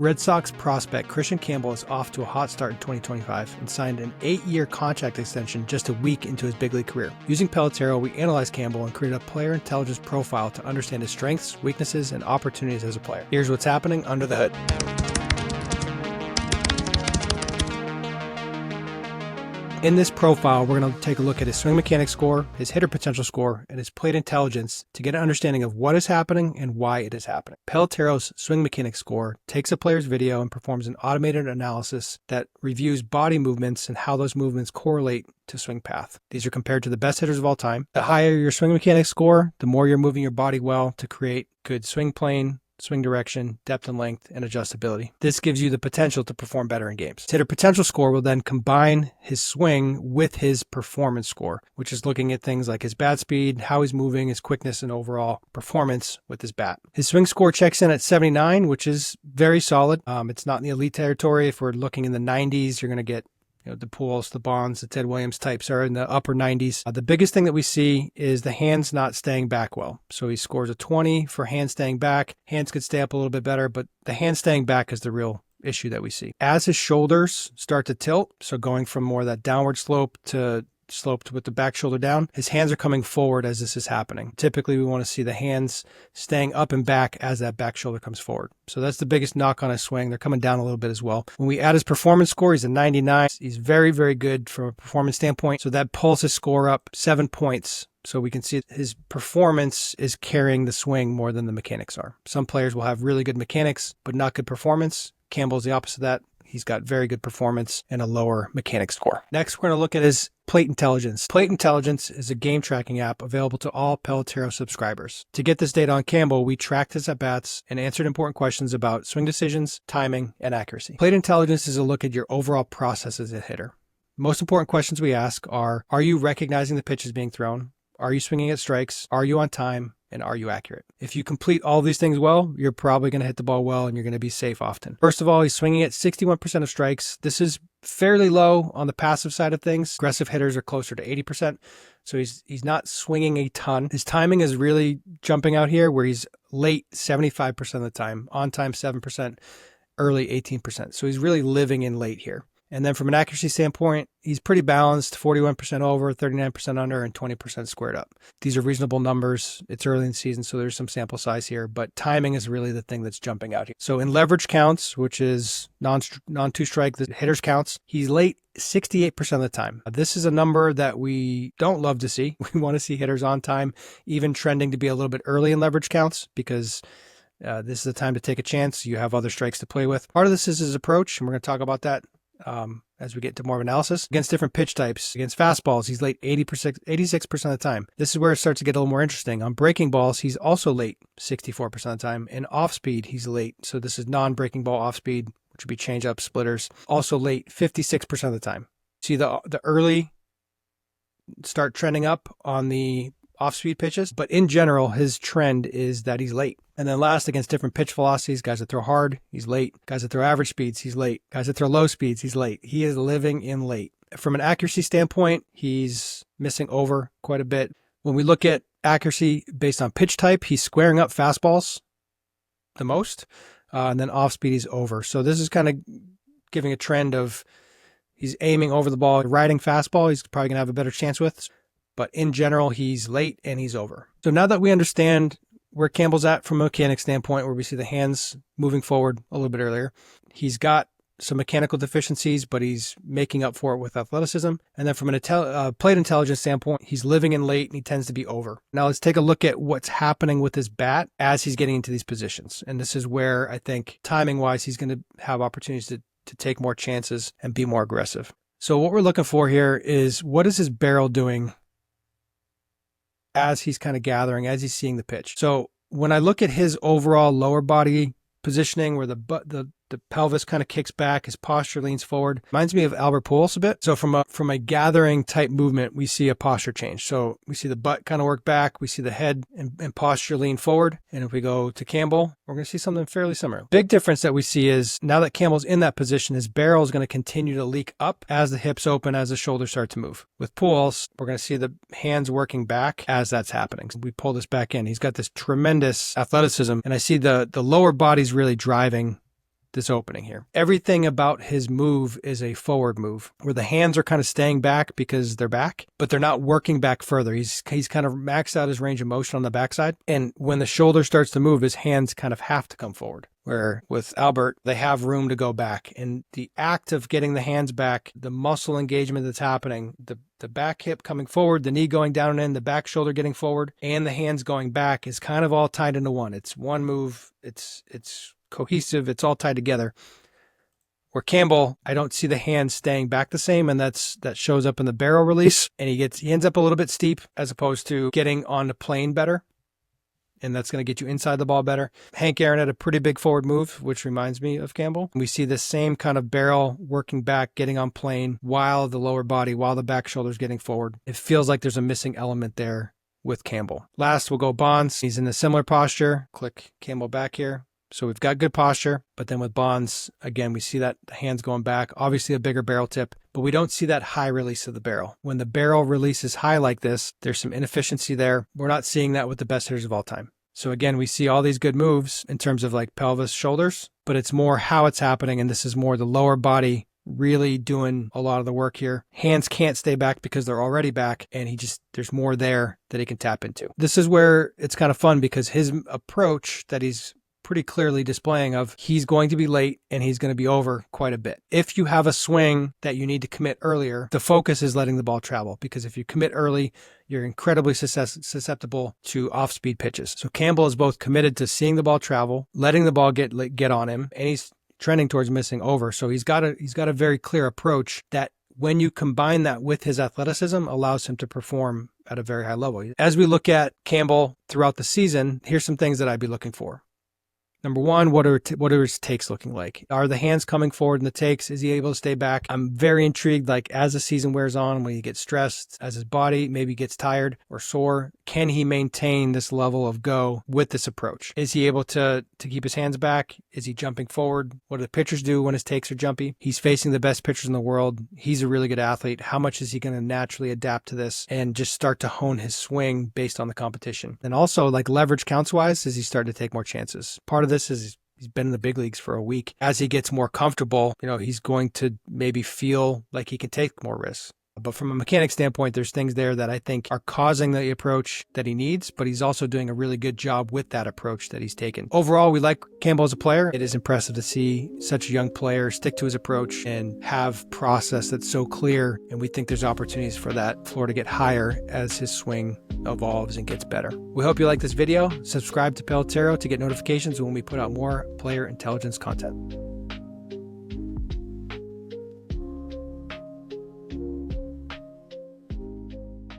Red Sox prospect Kristian Campbell is off to a hot start in 2025 and signed an 8-year contract extension just a week into his big league career. Using Pelotero, we analyzed Campbell and created a player intelligence profile to understand his strengths, weaknesses, and opportunities as a player. Here's what's happening under the hood. In this profile, we're going to take a look at his swing mechanics score, his hitter potential score, and his plate intelligence to get an understanding of what is happening and why it is happening. Pelotero's swing mechanics score takes a player's video and performs an automated analysis that reviews body movements and how those movements correlate to swing path. These are compared to the best hitters of all time. The higher your swing mechanics score, the more you're moving your body well to create good swing plane, swing direction, depth and length, and adjustability. This gives you the potential to perform better in games. His hitter potential score will then combine his swing with his performance score, which is looking at things like his bat speed, how he's moving, his quickness, and overall performance with his bat. His swing score checks in at 79, which is very solid. It's not in the elite territory. If we're looking in the 90s, you're going to get the Pujols, the Bonds, the Ted Williams types are in the upper 90s. The biggest thing that we see is the hands not staying back well. So he scores a 20 for hands staying back. Hands could stay up a little bit better, but the hands staying back is the real issue that we see. As his shoulders start to tilt, so going from more of that downward slope to sloped with the back shoulder down, his hands are coming forward as this is happening. Typically, we want to see the hands staying up and back as that back shoulder comes forward. So that's the biggest knock on his swing. They're coming down a little bit as well. When we add his performance score, he's a 99. He's very, very good from a performance standpoint. So that pulls his score up 7 points. So we can see his performance is carrying the swing more than the mechanics are. Some players will have really good mechanics, but not good performance. Campbell's the opposite of that. He's got very good performance and a lower mechanics score. Next, we're going to look at his Plate Intelligence. Plate Intelligence is a game tracking app available to all Pelotero subscribers. To get this data on Campbell, we tracked his at-bats and answered important questions about swing decisions, timing, and accuracy. Plate Intelligence is a look at your overall process as a hitter. Most important questions we ask are you recognizing the pitches being thrown? Are you swinging at strikes? Are you on time? And are you accurate? If you complete all these things well, you're probably going to hit the ball well and you're going to be safe often. First of all, he's swinging at 61% of strikes. This is fairly low on the passive side of things. Aggressive hitters are closer to 80%. So he's not swinging a ton. His timing is really jumping out here where he's late 75% of the time, on time 7%, early 18%. So he's really living in late here. And then from an accuracy standpoint, he's pretty balanced, 41% over, 39% under, and 20% squared up. These are reasonable numbers. It's early in the season, so there's some sample size here, but timing is really the thing that's jumping out here. So in leverage counts, which is non-two-strike, the hitters counts, he's late 68% of the time. This is a number that we don't love to see. We want to see hitters on time, even trending to be a little bit early in leverage counts because this is the time to take a chance. You have other strikes to play with. Part of this is his approach, and we're going to talk about that as we get to more of analysis. Against different pitch types, against fastballs, he's late 86% of the time. This is where it starts to get a little more interesting. On breaking balls, he's also late 64% of the time. And off speed, he's late. So this is non-breaking ball off speed, which would be change up splitters. Also late 56% of the time. See the early start trending up on the off-speed pitches, but in general, his trend is that he's late. And then last, against different pitch velocities, guys that throw hard, he's late. Guys that throw average speeds, he's late. Guys that throw low speeds, he's late. He is living in late. From an accuracy standpoint, he's missing over quite a bit. When we look at accuracy based on pitch type, he's squaring up fastballs the most, and then off-speed he's over. So this is kind of giving a trend of he's aiming over the ball, riding fastball, he's probably going to have a better chance with. But in general, he's late and he's over. So now that we understand where Campbell's at from a mechanics standpoint, where we see the hands moving forward a little bit earlier, he's got some mechanical deficiencies, but he's making up for it with athleticism. And then from an plate intelligence standpoint, he's living in late and he tends to be over. Now let's take a look at what's happening with his bat as he's getting into these positions. And this is where I think timing-wise, he's going to have opportunities to take more chances and be more aggressive. So what we're looking for here is what is his barrel doing as he's kind of gathering, as he's seeing the pitch. So when I look at his overall lower body positioning where the pelvis kind of kicks back, his posture leans forward, reminds me of Albert Pujols a bit. So from a gathering type movement, we see a posture change. So we see the butt kind of work back, we see the head and posture lean forward. And if we go to Campbell, we're going to see something fairly similar. Big difference that we see is now that Campbell's in that position, his barrel is going to continue to leak up as the hips open, as the shoulders start to move. With Pujols, we're going to see the hands working back as that's happening. So we pull this back in. He's got this tremendous athleticism, and I see the lower body's really driving this opening here. Everything about his move is a forward move where the hands are kind of staying back because they're back, but they're not working back further. He's kind of maxed out his range of motion on the backside. And when the shoulder starts to move, his hands kind of have to come forward. Where with Albert, they have room to go back. And the act of getting the hands back, the muscle engagement that's happening, the back hip coming forward, the knee going down and in, the back shoulder getting forward, and the hands going back is kind of all tied into one. It's one move. It's cohesive. It's all tied together. Where Campbell, I don't see the hands staying back the same, and that shows up in the barrel release. And he ends up a little bit steep as opposed to getting on the plane better. And that's going to get you inside the ball better. Hank Aaron had a pretty big forward move, which reminds me of Campbell. We see the same kind of barrel working back, getting on plane, while the lower body, while the back shoulder's getting forward. It feels like there's a missing element there with Campbell. Last, we'll go Bonds. He's in a similar posture. Click Campbell back here. So we've got good posture, but then with Bonds, again, we see that the hands going back, obviously a bigger barrel tip, but we don't see that high release of the barrel. When the barrel releases high like this, there's some inefficiency there. We're not seeing that with the best hitters of all time. So again, we see all these good moves in terms of like pelvis, shoulders, but it's more how it's happening. And this is more the lower body really doing a lot of the work here. Hands can't stay back because they're already back, and there's more there that he can tap into. This is where it's kind of fun because his approach that he's pretty clearly displaying of he's going to be late and he's going to be over quite a bit. If you have a swing that you need to commit earlier, the focus is letting the ball travel, because if you commit early, you're incredibly susceptible to off-speed pitches. So Campbell is both committed to seeing the ball travel, letting the ball get on him, and he's trending towards missing over. So he's got a very clear approach that, when you combine that with his athleticism, allows him to perform at a very high level. As we look at Campbell throughout the season, here's some things that I'd be looking for. Number one, what are his takes looking like? Are the hands coming forward in the takes? Is he able to stay back? I'm very intrigued, like as the season wears on, when he gets stressed, as his body maybe gets tired or sore, can he maintain this level of go with this approach? Is he able to keep his hands back? Is he jumping forward? What do the pitchers do when his takes are jumpy? He's facing the best pitchers in the world. He's a really good athlete. How much is he going to naturally adapt to this and just start to hone his swing based on the competition? And also, like leverage counts wise, is he starting to take more chances? Part of this is he's been in the big leagues for a week. As he gets more comfortable, he's going to maybe feel like he can take more risks. But from a mechanic standpoint, there's things there that I think are causing the approach that he needs, but he's also doing a really good job with that approach that he's taken. Overall, we like Campbell as a player. It is impressive to see such a young player stick to his approach and have process that's so clear. And we think there's opportunities for that floor to get higher as his swing evolves and gets better. We hope you like this video. Subscribe to Pelotero to get notifications when we put out more player intelligence content.